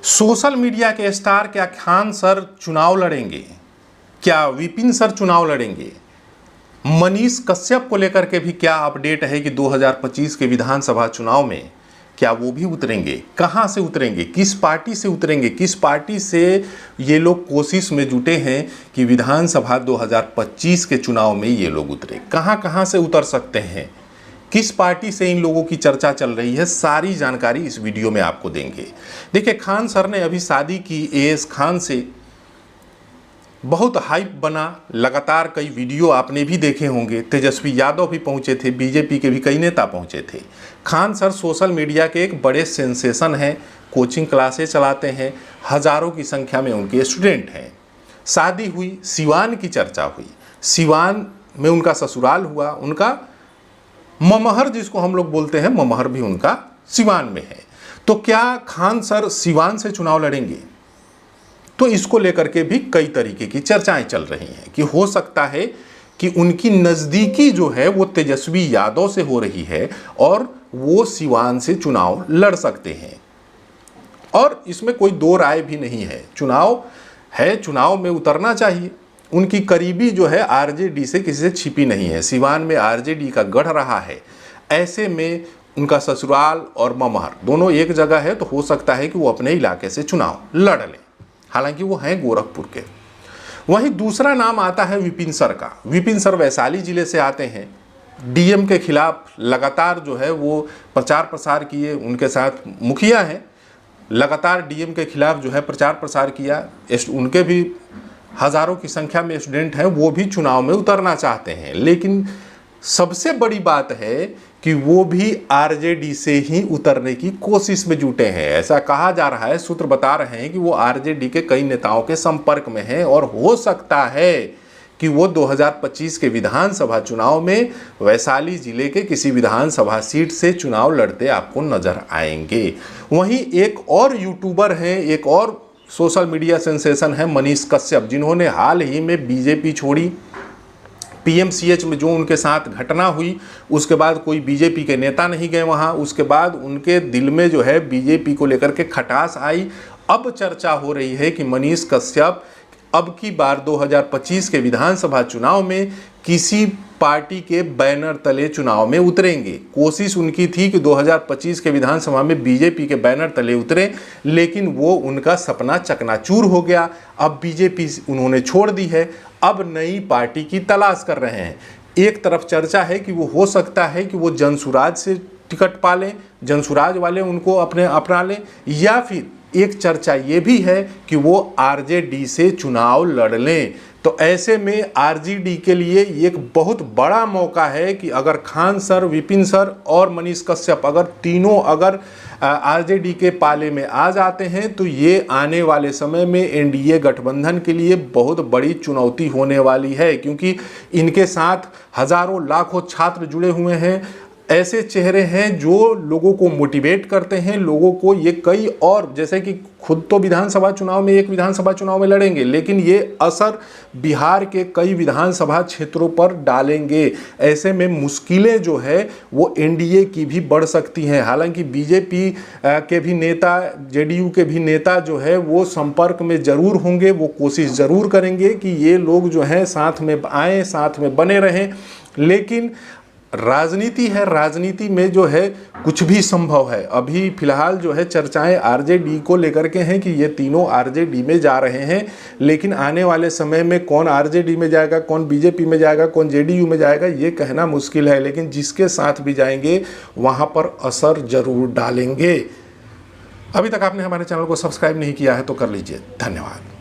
Social media के star क्या Khan sir चुनाव लड़ेंगे? क्या विपिन सर चुनाव लड़ेंगे? मनीष कश्यप को लेकर के भी क्या अपडेट है कि 2025 के विधानसभा चुनाव में क्या वो भी उतरेंगे? कहां से उतरेंगे? किस पार्टी से उतरेंगे? किस पार्टी से ये लोग कोशिश में जुटे हैं कि विधानसभा 2025 के चुनाव में ये लोग उतरे? कहां से उतर सकते हैं? किस पार्टी से इन लोगों की चर्चा चल रही है? सारी जानकारी इस वीडियो में आपको देंगे। देखिए, खान सर ने अभी शादी की एएस खान से, बहुत हाइप बना, लगातार कई वीडियो आपने भी देखे होंगे। तेजस्वी यादव भी पहुंचे थे, बीजेपी के भी कई नेता पहुंचे थे। खान सर सोशल मीडिया के एक बड़े सेंसेशन हैं, कोचिंग क्लासेस चलाते हैं, हजारों की संख्या में उनके स्टूडेंट हैं। शादी हुई, सिवान की चर्चा हुई, सिवान में उनका ससुराल हुआ, उनका ममहर जिसको हम लोग बोलते हैं, ममहर भी उनका सिवान में है। तो क्या खान सर सिवान से चुनाव लड़ेंगे? तो इसको लेकर के भी कई तरीके की चर्चाएं चल रही हैं कि हो सकता है कि उनकी नज़दीकी जो है वो तेजस्वी यादव से हो रही है और वो सिवान से चुनाव लड़ सकते हैं। और इसमें कोई दो राय भी नहीं है, चुनाव है, चुनाव में उतरना चाहिए। उनकी करीबी जो है आरजेडी से किसी से छिपी नहीं है, सिवान में आरजेडी का गढ़ रहा है। ऐसे में उनका ससुराल और ममहर दोनों एक जगह है, तो हो सकता है कि वो अपने इलाके से चुनाव लड़ लें। हालांकि वो हैं गोरखपुर के। वहीं दूसरा नाम आता है विपिन सर का। विपिन सर वैशाली जिले से आते हैं। डीएम के खिलाफ लगातार जो है वो प्रचार प्रसार किए, उनके साथ मुखिया हैं, लगातार डीएम के खिलाफ जो है प्रचार प्रसार किया। उनके भी हजारों की संख्या में स्टूडेंट हैं, वो भी चुनाव में उतरना चाहते हैं। लेकिन सबसे बड़ी बात है कि वो भी आरजेडी से ही उतरने की कोशिश में जुटे हैं। ऐसा कहा जा रहा है, सूत्र बता रहे हैं कि वो आरजेडी के कई नेताओं के संपर्क में हैं और हो सकता है कि वो 2025 के विधानसभा चुनाव में वैशाली जिले के किसी विधानसभा सीट से चुनाव लड़ते आपको नजर आएंगे। वहीं एक और यूट्यूबर हैं, एक और सोशल मीडिया सेंसेशन है मनीष कश्यप, जिन्होंने हाल ही में बीजेपी छोड़ी। पीएमसीएच में जो उनके साथ घटना हुई, उसके बाद कोई बीजेपी के नेता नहीं गए वहां। उसके बाद उनके दिल में जो है बीजेपी को लेकर के खटास आई। अब चर्चा हो रही है कि मनीष कश्यप अब की बार 2025 के विधानसभा चुनाव में किसी पार्टी के बैनर तले चुनाव में उतरेंगे। कोशिश उनकी थी कि 2025 के विधानसभा में बीजेपी के बैनर तले उतरे, लेकिन वो उनका सपना चकनाचूर हो गया। अब बीजेपी उन्होंने छोड़ दी है, अब नई पार्टी की तलाश कर रहे हैं। एक तरफ चर्चा है कि वो हो सकता है कि वो जनसुराज से टिकट पा लें, जनसुराज वाले उनको अपना लें, या फिर एक चर्चा ये भी है कि वो आरजेडी से चुनाव लड़ लें। तो ऐसे में आरजेडी के लिए एक बहुत बड़ा मौका है कि अगर खान सर, विपिन सर और मनीष कश्यप अगर तीनों आरजेडी के पाले में आ जाते हैं, तो ये आने वाले समय में एनडीए गठबंधन के लिए बहुत बड़ी चुनौती होने वाली है, क्योंकि इनके साथ हजारों लाखों छात्र जुड़े हुए हैं। ऐसे चेहरे हैं जो लोगों को मोटिवेट करते हैं, लोगों को ये कई और, जैसे कि खुद तो विधानसभा चुनाव में, एक विधानसभा चुनाव में लड़ेंगे, लेकिन ये असर बिहार के कई विधानसभा क्षेत्रों पर डालेंगे। ऐसे में मुश्किलें जो है वो एनडीए की भी बढ़ सकती हैं। हालांकि बीजेपी के भी नेता, जेडीयू के भी नेता जो है वो संपर्क में ज़रूर होंगे, वो कोशिश ज़रूर करेंगे कि ये लोग जो हैं साथ में आएँ, साथ में बने रहें। लेकिन राजनीति है, राजनीति में जो है कुछ भी संभव है। अभी फिलहाल जो है चर्चाएं आरजेडी को लेकर के हैं कि ये तीनों आरजेडी में जा रहे हैं, लेकिन आने वाले समय में कौन आरजेडी में जाएगा, कौन बीजेपी में जाएगा, कौन जेडीयू में जाएगा, ये कहना मुश्किल है। लेकिन जिसके साथ भी जाएंगे वहाँ पर असर जरूर डालेंगे। अभी तक आपने हमारे चैनल को सब्सक्राइब नहीं किया है तो कर लीजिए। धन्यवाद।